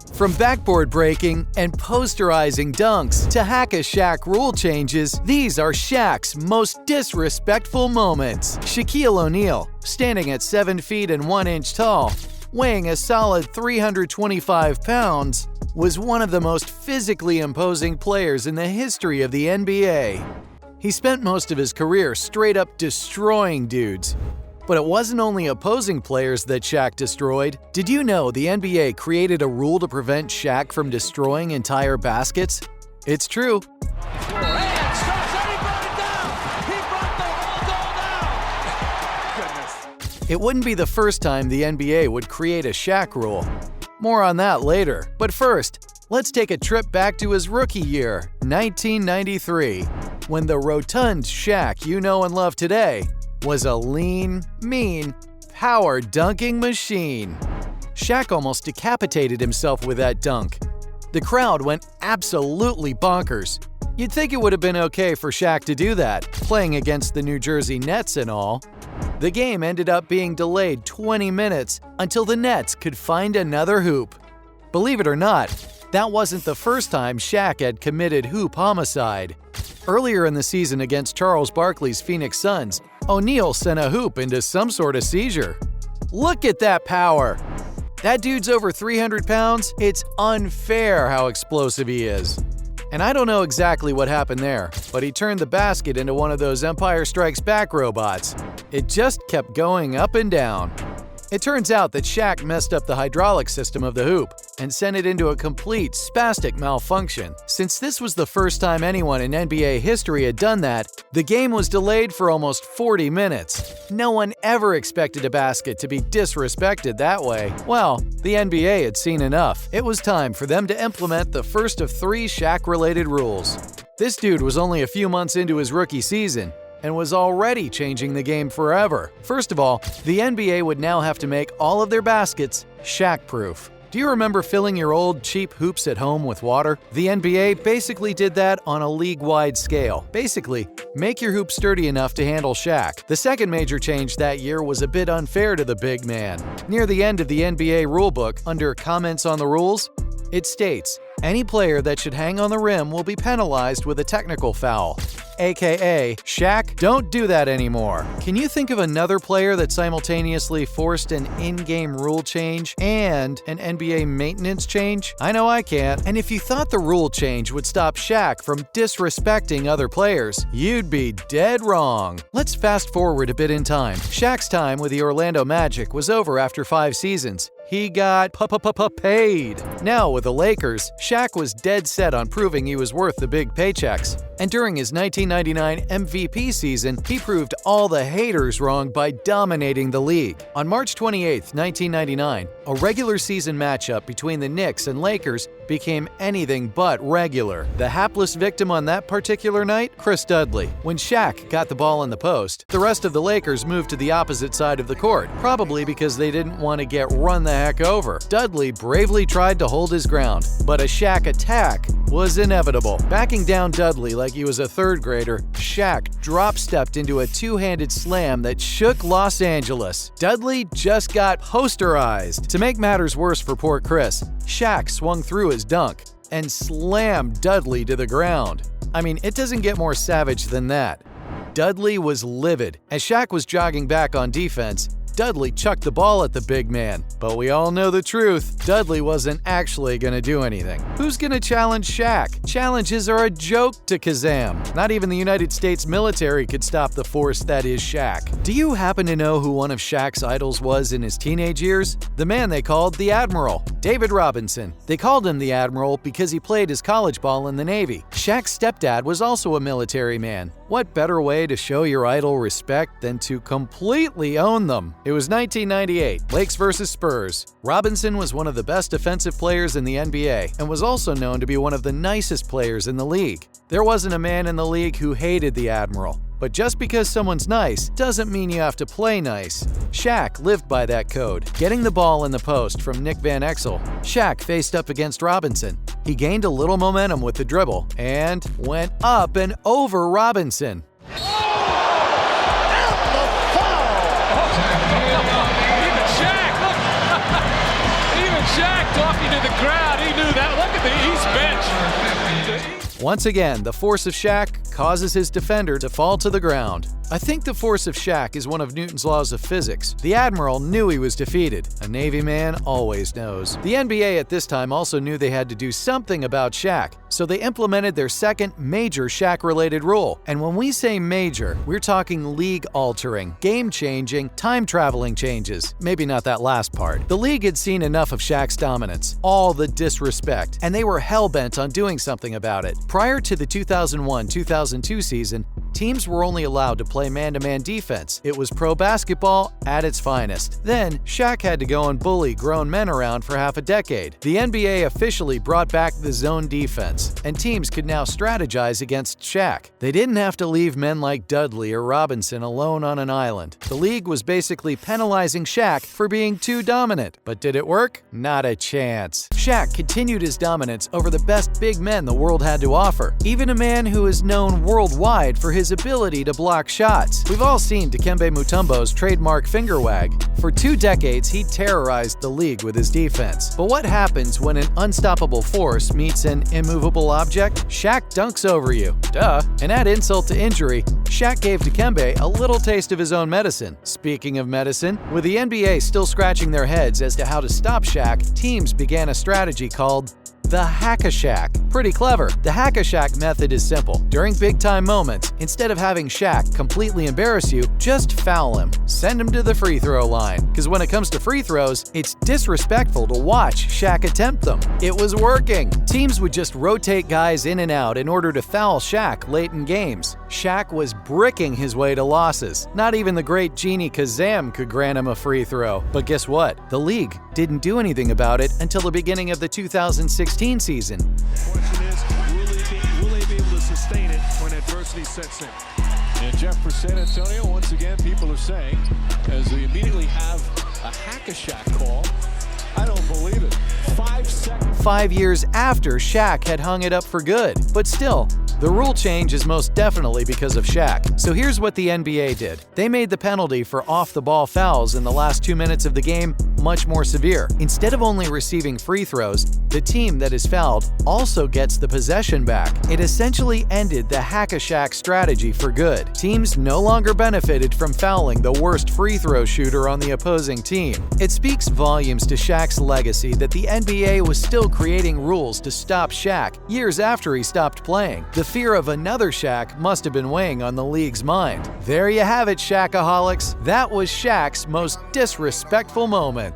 From backboard breaking and posterizing dunks to hack-a-Shaq rule changes, these are Shaq's most disrespectful moments. Shaquille O'Neal, standing at 7 feet and 1 inch tall, weighing a solid 325 pounds, was one of the most physically imposing players in the history of the NBA. He spent most of his career straight up destroying dudes. But it wasn't only opposing players that Shaq destroyed. Did you know the NBA created a rule to prevent Shaq from destroying entire baskets? It's true. It wouldn't be the first time the NBA would create a Shaq rule. More on that later. But first, let's take a trip back to his rookie year, 1993, when the rotund Shaq you know and love today was a lean, mean, power dunking machine. Shaq almost decapitated himself with that dunk. The crowd went absolutely bonkers. You'd think it would have been okay for Shaq to do that, playing against the New Jersey Nets and all. The game ended up being delayed 20 minutes until the Nets could find another hoop. Believe it or not, that wasn't the first time Shaq had committed hoop homicide. Earlier in the season against Charles Barkley's Phoenix Suns, O'Neal sent a hoop into some sort of seizure. Look at that power! That dude's over 300 pounds. It's unfair how explosive he is. And I don't know exactly what happened there, but he turned the basket into one of those Empire Strikes Back robots. It just kept going up and down. It turns out that Shaq messed up the hydraulic system of the hoop and sent it into a complete spastic malfunction. Since this was the first time anyone in NBA history had done that, the game was delayed for almost 40 minutes. No one ever expected a basket to be disrespected that way. Well, the NBA had seen enough. It was time for them to implement the first of 3 Shaq-related rules. This dude was only a few months into his rookie season and was already changing the game forever. First of all, the NBA would now have to make all of their baskets Shaq-proof. Do you remember filling your old, cheap hoops at home with water? The NBA basically did that on a league-wide scale. Basically, make your hoop sturdy enough to handle Shaq. The second major change that year was a bit unfair to the big man. Near the end of the NBA rulebook, under Comments on the Rules, it states, any player that should hang on the rim will be penalized with a technical foul. AKA, Shaq, don't do that anymore. Can you think of another player that simultaneously forced an in-game rule change and an NBA maintenance change? I know I can't. And if you thought the rule change would stop Shaq from disrespecting other players, you'd be dead wrong. Let's fast forward a bit in time. Shaq's time with the Orlando Magic was over after 5 seasons. He got paid. Now with the Lakers, Shaq was dead set on proving he was worth the big paychecks. And during his 1999 MVP season, he proved all the haters wrong by dominating the league. On March 28, 1999, a regular season matchup between the Knicks and Lakers became anything but regular. The hapless victim on that particular night? Chris Dudley. When Shaq got the ball in the post, the rest of the Lakers moved to the opposite side of the court, probably because they didn't want to get run the heck over. Dudley bravely tried to hold his ground, but a Shaq attack was inevitable. Backing down Dudley like he was a third grader, Shaq drop-stepped into a two-handed slam that shook Los Angeles. Dudley just got posterized. To make matters worse for poor Chris, Shaq swung through his dunk and slammed Dudley to the ground. I mean, it doesn't get more savage than that. Dudley was livid. As Shaq was jogging back on defense, Dudley chucked the ball at the big man. But we all know the truth. Dudley wasn't actually going to do anything. Who's going to challenge Shaq? Challenges are a joke to Kazam. Not even the United States military could stop the force that is Shaq. Do you happen to know who one of Shaq's idols was in his teenage years? The man they called the Admiral, David Robinson. They called him the Admiral because he played his college ball in the Navy. Shaq's stepdad was also a military man. What better way to show your idol respect than to completely own them? It was 1998, Lakers versus Spurs. Robinson was one of the best defensive players in the NBA and was also known to be one of the nicest players in the league. There wasn't a man in the league who hated the Admiral. But just because someone's nice doesn't mean you have to play nice. Shaq lived by that code, getting the ball in the post from Nick Van Exel. Shaq faced up against Robinson. He gained a little momentum with the dribble and went up and over Robinson. Even Shaq, look! Even Shaq talking to the crowd. Once again, the force of Shaq causes his defender to fall to the ground. I think the force of Shaq is one of Newton's laws of physics. The Admiral knew he was defeated. A Navy man always knows. The NBA at this time also knew they had to do something about Shaq, so they implemented their second major Shaq-related rule. And when we say major, we're talking league-altering, game-changing, time-traveling changes. Maybe not that last part. The league had seen enough of Shaq's dominance, all the disrespect, and they were hell-bent on doing something about it. Prior to the 2001-2002 season, teams were only allowed to play man-to-man defense. It was pro basketball at its finest. Then, Shaq had to go and bully grown men around for half a decade. The NBA officially brought back the zone defense, and teams could now strategize against Shaq. They didn't have to leave men like Dudley or Robinson alone on an island. The league was basically penalizing Shaq for being too dominant. But did it work? Not a chance. Shaq continued his dominance over the best big men the world had to offer, even a man who is known worldwide for his ability to block shots. We've all seen Dikembe Mutombo's trademark finger wag. For 2 decades, he terrorized the league with his defense. But what happens when an unstoppable force meets an immovable object? Shaq dunks over you. Duh. And add insult to injury, Shaq gave Dikembe a little taste of his own medicine. Speaking of medicine, with the NBA still scratching their heads as to how to stop Shaq, teams began a strategy called the Hack-a-Shaq. Pretty clever. The Hack-a-Shaq method is simple. During big-time moments, instead of having Shaq completely embarrass you, just foul him. Send him to the free throw line. Because when it comes to free throws, it's disrespectful to watch Shaq attempt them. It was working. Teams would just rotate guys in and out in order to foul Shaq late in games. Shaq was bricking his way to losses. Not even the great Genie Kazam could grant him a free throw. But guess what? The league didn't do anything about it until the beginning of the 2016 season. The question is, will they be able to sustain it when adversity sets in? And Jeff, for San Antonio, once again, people are saying, as they immediately have a Hack-a-Shaq call, I don't believe it. 5 seconds. 5 years after Shaq had hung it up for good. But still, the rule change is most definitely because of Shaq. So here's what the NBA did. They made the penalty for off-the-ball fouls in the last 2 minutes of the game much more severe. Instead of only receiving free throws, the team that is fouled also gets the possession back. It essentially ended the Hack-a-Shaq strategy for good. Teams no longer benefited from fouling the worst free throw shooter on the opposing team. It speaks volumes to Shaq's legacy that the NBA was still creating rules to stop Shaq years after he stopped playing. The fear of another Shaq must have been weighing on the league's mind. There you have it, Shaqaholics. That was Shaq's most disrespectful moments.